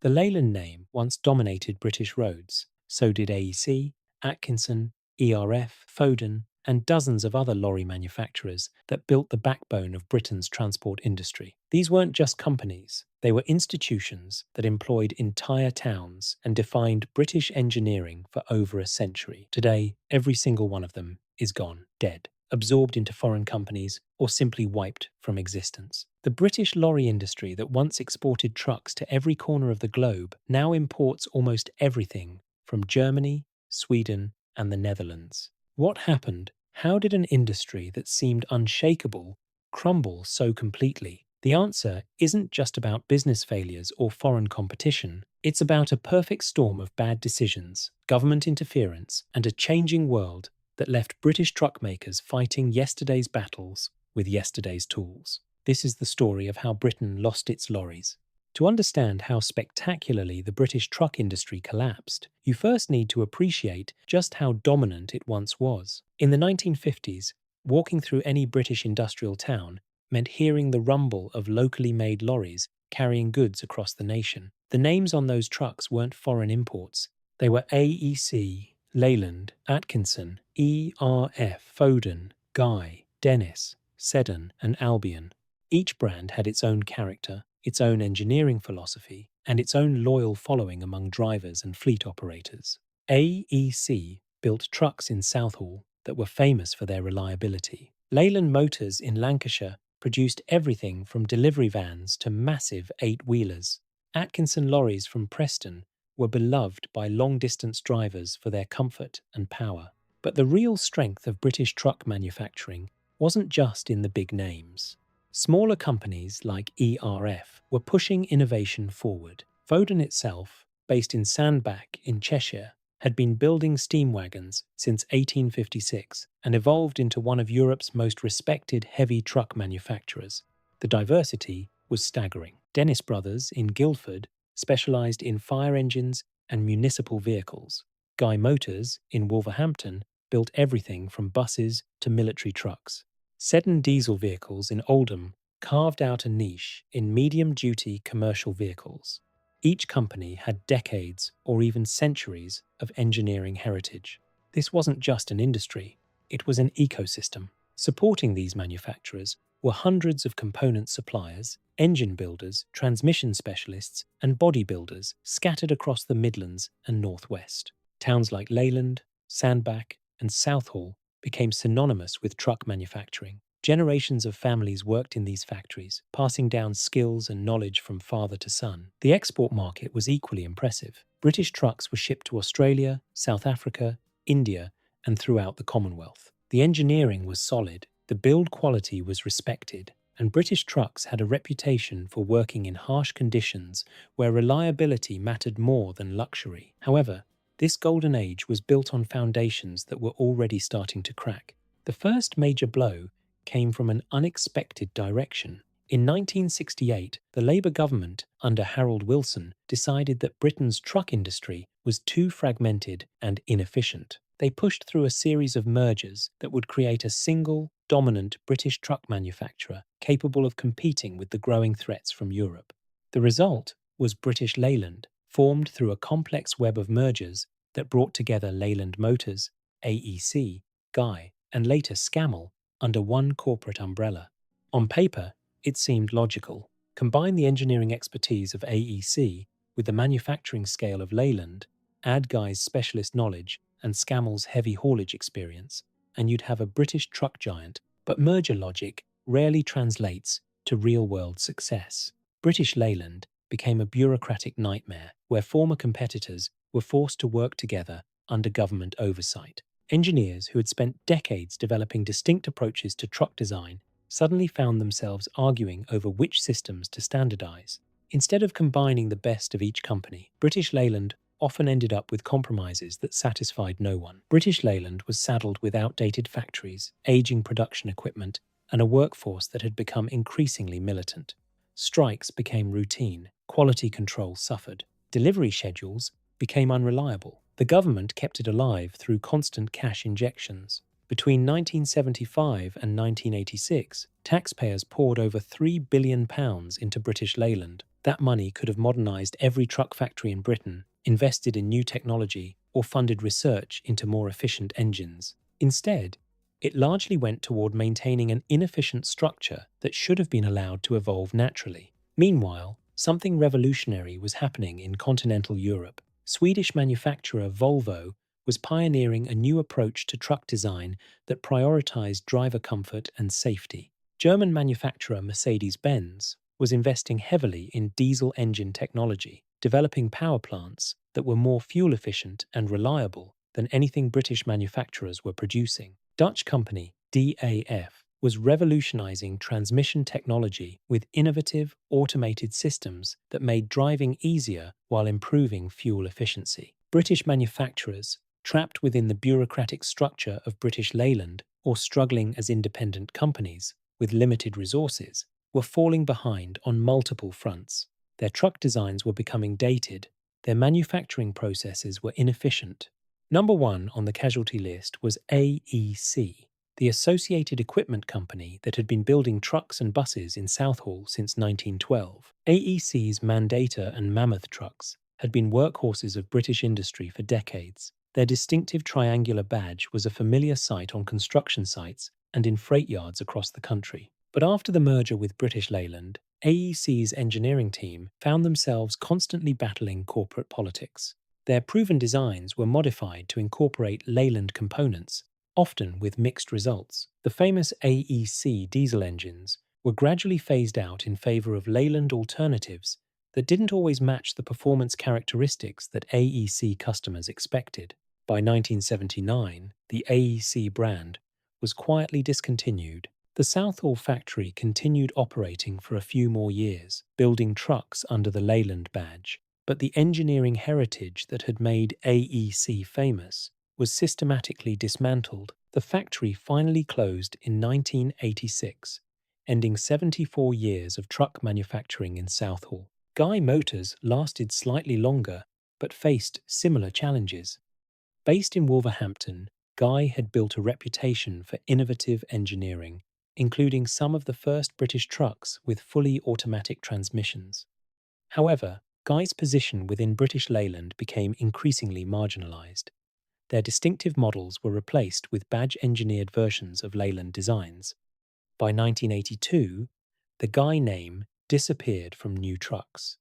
The Leyland name once dominated British roads. So did AEC, Atkinson, ERF, Foden, and dozens of other lorry manufacturers that built the backbone of Britain's transport industry. These weren't just companies, they were institutions that employed entire towns and defined British engineering for over a century. Today, every single one of them is gone, dead, absorbed into foreign companies, or simply wiped from existence. The British lorry industry that once exported trucks to every corner of the globe now imports almost everything from Germany, Sweden, and the Netherlands. What happened? How did an industry that seemed unshakable crumble so completely? The answer isn't just about business failures or foreign competition. It's about a perfect storm of bad decisions, government interference, and a changing world that left British truck makers fighting yesterday's battles with yesterday's tools. This is the story of how Britain lost its lorries. To understand how spectacularly the British truck industry collapsed, you first need to appreciate just how dominant it once was. In the 1950s, walking through any British industrial town meant hearing the rumble of locally made lorries carrying goods across the nation. The names on those trucks weren't foreign imports. They were AEC, Leyland, Atkinson, ERF, Foden, Guy, Dennis, Seddon, and Albion. Each brand had its own character, its own engineering philosophy, and its own loyal following among drivers and fleet operators. AEC built trucks in Southall that were famous for their reliability. Leyland Motors in Lancashire produced everything from delivery vans to massive eight-wheelers. Atkinson lorries from Preston were beloved by long-distance drivers for their comfort and power. But the real strength of British truck manufacturing wasn't just in the big names. Smaller companies like ERF were pushing innovation forward. Foden itself, based in Sandbach in Cheshire, had been building steam wagons since 1856 and evolved into one of Europe's most respected heavy truck manufacturers. The diversity was staggering. Dennis Brothers in Guildford specialised in fire engines and municipal vehicles. Guy Motors in Wolverhampton built everything from buses to military trucks. Seddon diesel vehicles in Oldham carved out a niche in medium-duty commercial vehicles. Each company had decades or even centuries of engineering heritage. This wasn't just an industry, it was an ecosystem. Supporting these manufacturers were hundreds of component suppliers, engine builders, transmission specialists, and bodybuilders scattered across the Midlands and Northwest. Towns like Leyland, Sandbach, and Southall became synonymous with truck manufacturing. Generations of families worked in these factories, passing down skills and knowledge from father to son. The export market was equally impressive. British trucks were shipped to Australia, South Africa, India, and throughout the Commonwealth. The engineering was solid, the build quality was respected, and British trucks had a reputation for working in harsh conditions where reliability mattered more than luxury. However, this golden age was built on foundations that were already starting to crack. The first major blow came from an unexpected direction. In 1968, the Labour government, under Harold Wilson, decided that Britain's truck industry was too fragmented and inefficient. They pushed through a series of mergers that would create a single, dominant British truck manufacturer capable of competing with the growing threats from Europe. The result was British Leyland, formed through a complex web of mergers that brought together Leyland Motors, AEC, Guy, and later Scammell under one corporate umbrella. On paper, it seemed logical. Combine the engineering expertise of AEC with the manufacturing scale of Leyland, add Guy's specialist knowledge and Scammell's heavy haulage experience, and you'd have a British truck giant. But merger logic rarely translates to real-world success. British Leyland became a bureaucratic nightmare where former competitors were forced to work together under government oversight. Engineers who had spent decades developing distinct approaches to truck design suddenly found themselves arguing over which systems to standardize. Instead of combining the best of each company, British Leyland often ended up with compromises that satisfied no one. British Leyland was saddled with outdated factories, aging production equipment, and a workforce that had become increasingly militant. Strikes became routine, quality control suffered, delivery schedules became unreliable. The government kept it alive through constant cash injections. Between 1975 and 1986, taxpayers poured over £3 billion into British Leyland. That money could have modernized every truck factory in Britain, invested in new technology, or funded research into more efficient engines. Instead, it largely went toward maintaining an inefficient structure that should have been allowed to evolve naturally. Meanwhile, something revolutionary was happening in continental Europe. Swedish manufacturer Volvo was pioneering a new approach to truck design that prioritized driver comfort and safety. German manufacturer Mercedes-Benz was investing heavily in diesel engine technology, developing power plants that were more fuel efficient and reliable than anything British manufacturers were producing. Dutch company DAF was revolutionizing transmission technology with innovative, automated systems that made driving easier while improving fuel efficiency. British manufacturers, trapped within the bureaucratic structure of British Leyland or struggling as independent companies with limited resources, were falling behind on multiple fronts. Their truck designs were becoming dated, their manufacturing processes were inefficient. Number 1 on the casualty list was AEC, the Associated Equipment Company that had been building trucks and buses in Southall since 1912. AEC's Mandata and Mammoth trucks had been workhorses of British industry for decades. Their distinctive triangular badge was a familiar sight on construction sites and in freight yards across the country. But after the merger with British Leyland, AEC's engineering team found themselves constantly battling corporate politics. Their proven designs were modified to incorporate Leyland components, often with mixed results. The famous AEC diesel engines were gradually phased out in favour of Leyland alternatives that didn't always match the performance characteristics that AEC customers expected. By 1979, the AEC brand was quietly discontinued. The Southall factory continued operating for a few more years, building trucks under the Leyland badge, but the engineering heritage that had made AEC famous was systematically dismantled. The factory finally closed in 1986, ending 74 years of truck manufacturing in Southall. Guy Motors lasted slightly longer, but faced similar challenges. Based in Wolverhampton, Guy had built a reputation for innovative engineering, including some of the first British trucks with fully automatic transmissions. However, Guy's position within British Leyland became increasingly marginalised. Their distinctive models were replaced with badge-engineered versions of Leyland designs. By 1982, the Guy name disappeared from new trucks.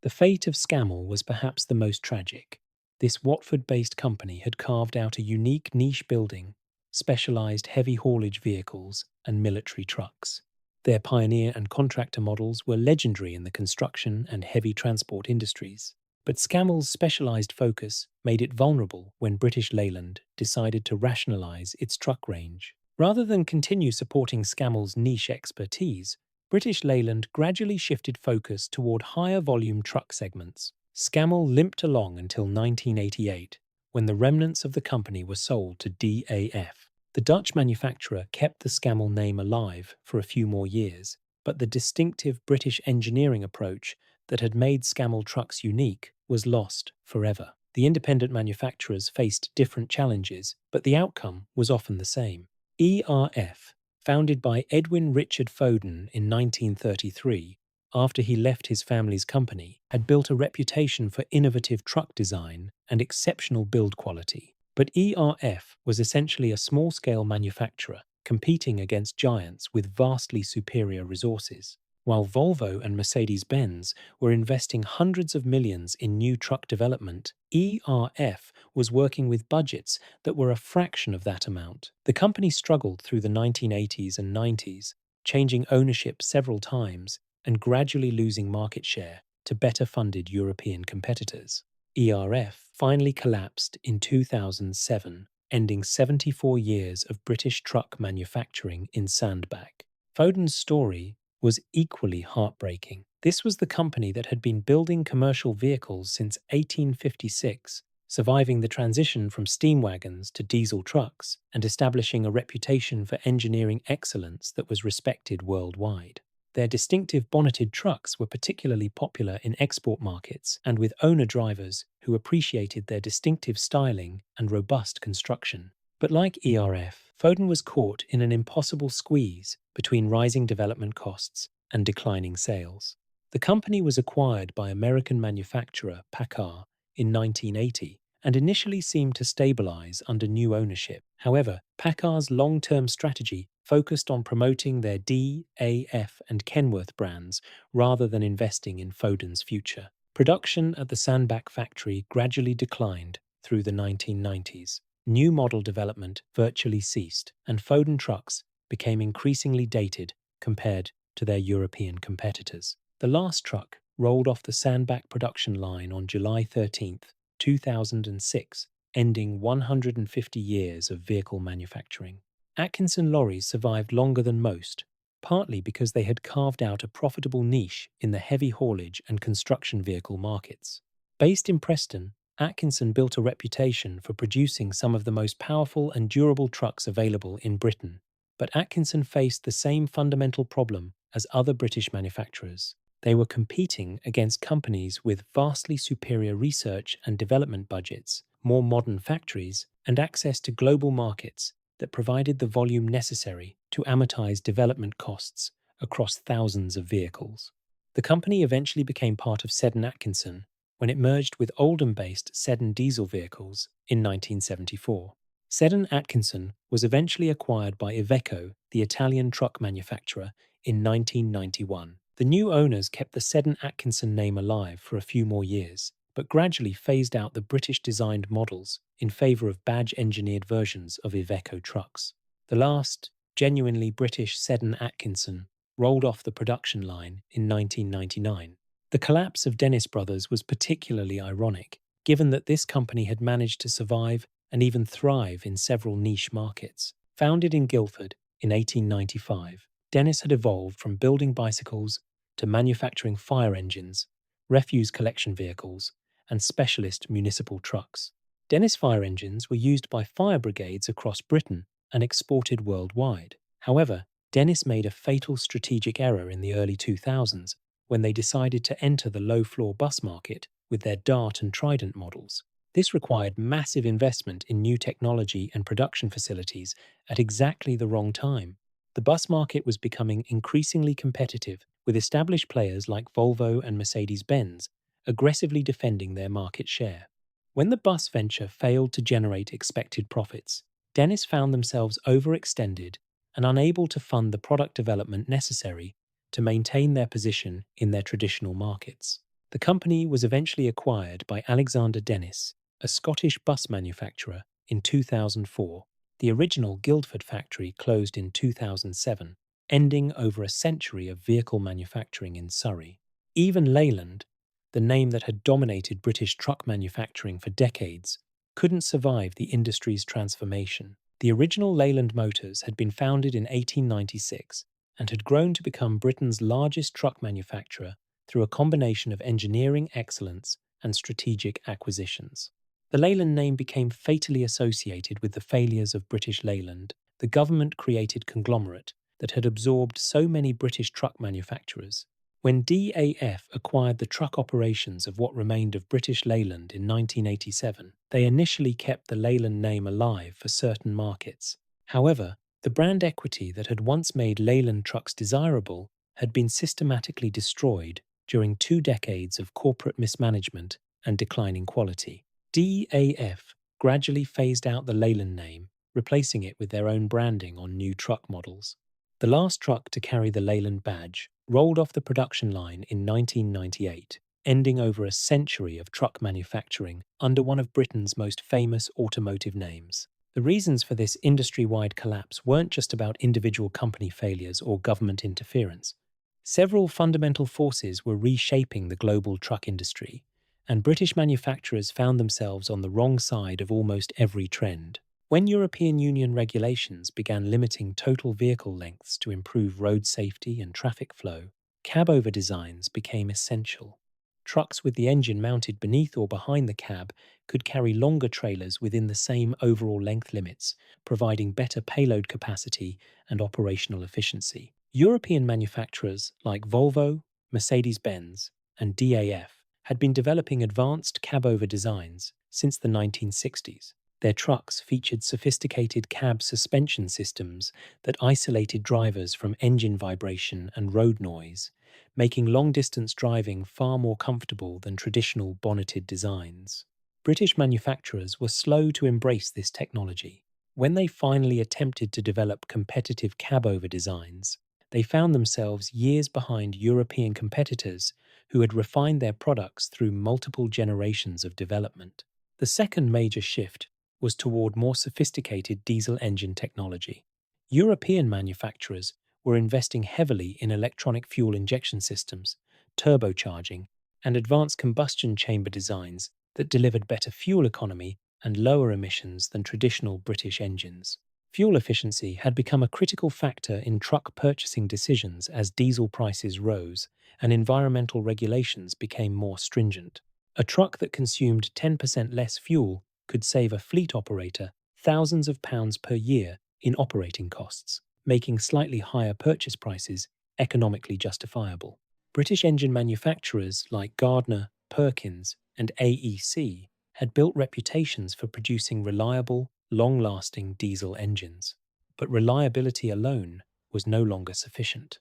The fate of Scammell was perhaps the most tragic. This Watford-based company had carved out a unique niche building, specialised heavy haulage vehicles and military trucks. Their pioneer and contractor models were legendary in the construction and heavy transport industries. But Scammell's specialised focus made it vulnerable when British Leyland decided to rationalise its truck range. Rather than continue supporting Scammell's niche expertise, British Leyland gradually shifted focus toward higher volume truck segments. Scammell limped along until 1988, when the remnants of the company were sold to DAF. The Dutch manufacturer kept the Scammell name alive for a few more years, but the distinctive British engineering approach that had made Scammell trucks unique was lost forever. The independent manufacturers faced different challenges, but the outcome was often the same. ERF, founded by Edwin Richard Foden in 1933, after he left his family's company, had built a reputation for innovative truck design and exceptional build quality. But ERF was essentially a small-scale manufacturer, competing against giants with vastly superior resources. While Volvo and Mercedes-Benz were investing hundreds of millions in new truck development, ERF was working with budgets that were a fraction of that amount. The company struggled through the 1980s and 90s, changing ownership several times and gradually losing market share to better-funded European competitors. ERF finally collapsed in 2007, ending 74 years of British truck manufacturing in sandbag. Foden's story was equally heartbreaking. This was the company that had been building commercial vehicles since 1856, surviving the transition from steam wagons to diesel trucks and establishing a reputation for engineering excellence that was respected worldwide. Their distinctive bonneted trucks were particularly popular in export markets and with owner-drivers who appreciated their distinctive styling and robust construction. But like ERF, Foden was caught in an impossible squeeze between rising development costs and declining sales. The company was acquired by American manufacturer PACCAR in 1980 and initially seemed to stabilize under new ownership. However, PACCAR's long-term strategy focused on promoting their DAF and Kenworth brands rather than investing in Foden's future. Production at the Sandbach factory gradually declined through the 1990s. New model development virtually ceased, and Foden Trucks became increasingly dated compared to their European competitors. The last truck rolled off the Sandbach production line on July 13, 2006, ending 150 years of vehicle manufacturing. Atkinson lorries survived longer than most, partly because they had carved out a profitable niche in the heavy haulage and construction vehicle markets. Based in Preston, Atkinson built a reputation for producing some of the most powerful and durable trucks available in Britain. But Atkinson faced the same fundamental problem as other British manufacturers. They were competing against companies with vastly superior research and development budgets, more modern factories, and access to global markets that provided the volume necessary to amortize development costs across thousands of vehicles. The company eventually became part of Seddon Atkinson when it merged with Oldham-based Seddon diesel vehicles in 1974. Seddon Atkinson was eventually acquired by Iveco, the Italian truck manufacturer, in 1991. The new owners kept the Seddon Atkinson name alive for a few more years, but gradually phased out the British-designed models in favour of badge-engineered versions of Iveco trucks. The last, genuinely British Seddon Atkinson rolled off the production line in 1999. The collapse of Dennis Brothers was particularly ironic, given that this company had managed to survive and even thrive in several niche markets. Founded in Guildford in 1895, Dennis had evolved from building bicycles to manufacturing fire engines, refuse collection vehicles, and specialist municipal trucks. Dennis fire engines were used by fire brigades across Britain and exported worldwide. However, Dennis made a fatal strategic error in the early 2000s when they decided to enter the low-floor bus market with their Dart and Trident models. This required massive investment in new technology and production facilities at exactly the wrong time. The bus market was becoming increasingly competitive, with established players like Volvo and Mercedes-Benz aggressively defending their market share. When the bus venture failed to generate expected profits, Dennis found themselves overextended and unable to fund the product development necessary to maintain their position in their traditional markets. The company was eventually acquired by Alexander Dennis, a Scottish bus manufacturer, in 2004. The original Guildford factory closed in 2007, ending over a century of vehicle manufacturing in Surrey. Even Leyland, the name that had dominated British truck manufacturing for decades, couldn't survive the industry's transformation. The original Leyland Motors had been founded in 1896 and had grown to become Britain's largest truck manufacturer through a combination of engineering excellence and strategic acquisitions. The Leyland name became fatally associated with the failures of British Leyland, the government-created conglomerate that had absorbed so many British truck manufacturers. When DAF acquired the truck operations of what remained of British Leyland in 1987, they initially kept the Leyland name alive for certain markets. However, the brand equity that had once made Leyland trucks desirable had been systematically destroyed during 2 decades of corporate mismanagement and declining quality. DAF gradually phased out the Leyland name, replacing it with their own branding on new truck models. The last truck to carry the Leyland badge rolled off the production line in 1998, ending over a century of truck manufacturing under one of Britain's most famous automotive names. The reasons for this industry-wide collapse weren't just about individual company failures or government interference. Several fundamental forces were reshaping the global truck industry, and British manufacturers found themselves on the wrong side of almost every trend. When European Union regulations began limiting total vehicle lengths to improve road safety and traffic flow, cab-over designs became essential. Trucks with the engine mounted beneath or behind the cab could carry longer trailers within the same overall length limits, providing better payload capacity and operational efficiency. European manufacturers like Volvo, Mercedes-Benz, and DAF had been developing advanced cab-over designs since the 1960s. Their trucks featured sophisticated cab suspension systems that isolated drivers from engine vibration and road noise, making long-distance driving far more comfortable than traditional bonneted designs. British manufacturers were slow to embrace this technology. When they finally attempted to develop competitive cab-over designs, they found themselves years behind European competitors who had refined their products through multiple generations of development. The second major shift was toward more sophisticated diesel engine technology. European manufacturers were investing heavily in electronic fuel injection systems, turbocharging, and advanced combustion chamber designs that delivered better fuel economy and lower emissions than traditional British engines. Fuel efficiency had become a critical factor in truck purchasing decisions as diesel prices rose and environmental regulations became more stringent. A truck that consumed 10% less fuel could save a fleet operator thousands of pounds per year in operating costs, making slightly higher purchase prices economically justifiable. British engine manufacturers like Gardner, Perkins, and AEC had built reputations for producing reliable, long-lasting diesel engines. But reliability alone was no longer sufficient.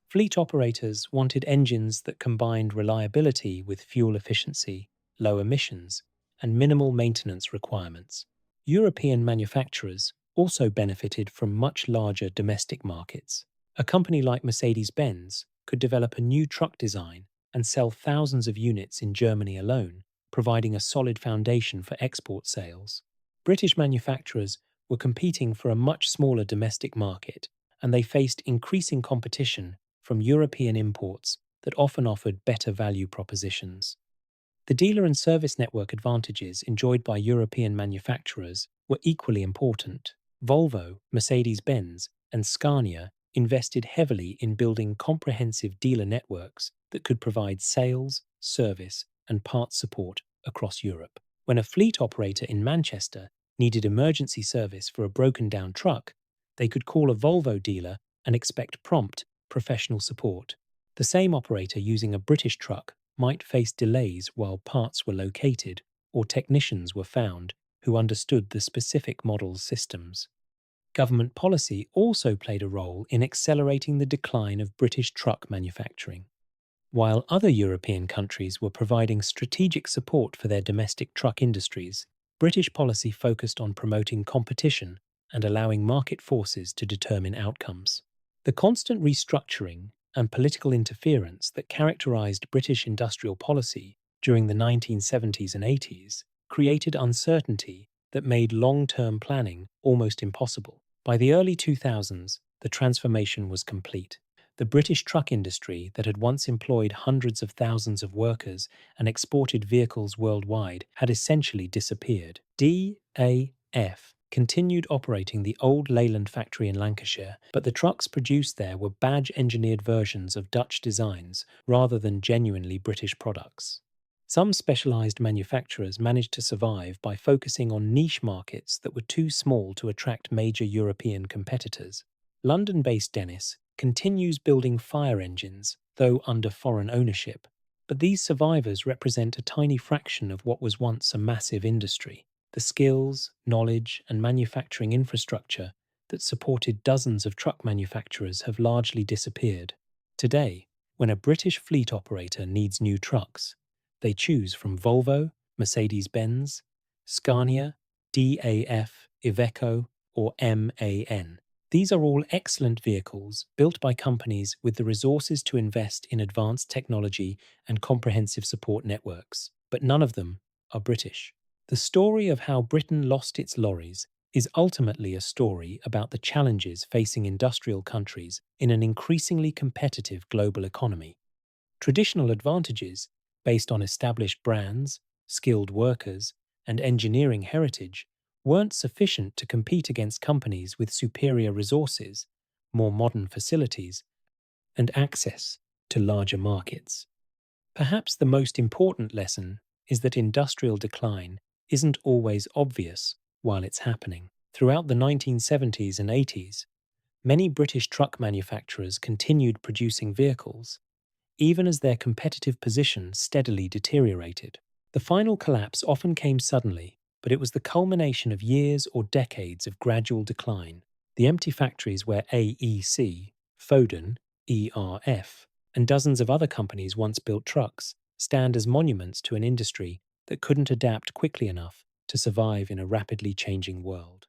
Fleet operators wanted engines that combined reliability with fuel efficiency, low emissions, and minimal maintenance requirements. European manufacturers also benefited from much larger domestic markets. A company like Mercedes-Benz could develop a new truck design and sell thousands of units in Germany alone, providing a solid foundation for export sales. British manufacturers were competing for a much smaller domestic market, and they faced increasing competition from European imports that often offered better value propositions. The dealer and service network advantages enjoyed by European manufacturers were equally important. Volvo, Mercedes-Benz, and Scania invested heavily in building comprehensive dealer networks that could provide sales, service, and parts support across Europe. When a fleet operator in Manchester needed emergency service for a broken-down truck, they could call a Volvo dealer and expect prompt, professional support. The same operator using a British truck might face delays while parts were located or technicians were found who understood the specific model's systems. Government policy also played a role in accelerating the decline of British truck manufacturing. While other European countries were providing strategic support for their domestic truck industries, British policy focused on promoting competition and allowing market forces to determine outcomes. The constant restructuring and political interference that characterized British industrial policy during the 1970s and 80s created uncertainty that made long-term planning almost impossible. By the early 2000s, the transformation was complete. The British truck industry that had once employed hundreds of thousands of workers and exported vehicles worldwide had essentially disappeared. DAF continued operating the old Leyland factory in Lancashire, but the trucks produced there were badge-engineered versions of Dutch designs rather than genuinely British products. Some specialised manufacturers managed to survive by focusing on niche markets that were too small to attract major European competitors. London-based Dennis continues building fire engines, though under foreign ownership, but these survivors represent a tiny fraction of what was once a massive industry. The skills, knowledge, and manufacturing infrastructure that supported dozens of truck manufacturers have largely disappeared. Today, when a British fleet operator needs new trucks, they choose from Volvo, Mercedes-Benz, Scania, DAF, Iveco, or MAN. These are all excellent vehicles built by companies with the resources to invest in advanced technology and comprehensive support networks, but none of them are British. The story of how Britain lost its lorries is ultimately a story about the challenges facing industrial countries in an increasingly competitive global economy. Traditional advantages, based on established brands, skilled workers, and engineering heritage, weren't sufficient to compete against companies with superior resources, more modern facilities, and access to larger markets. Perhaps the most important lesson is that industrial decline isn't always obvious while it's happening. Throughout the 1970s and 80s, many British truck manufacturers continued producing vehicles, even as their competitive position steadily deteriorated. The final collapse often came suddenly, but it was the culmination of years or decades of gradual decline. The empty factories where AEC, Foden, ERF, and dozens of other companies once built trucks stand as monuments to an industry that couldn't adapt quickly enough to survive in a rapidly changing world.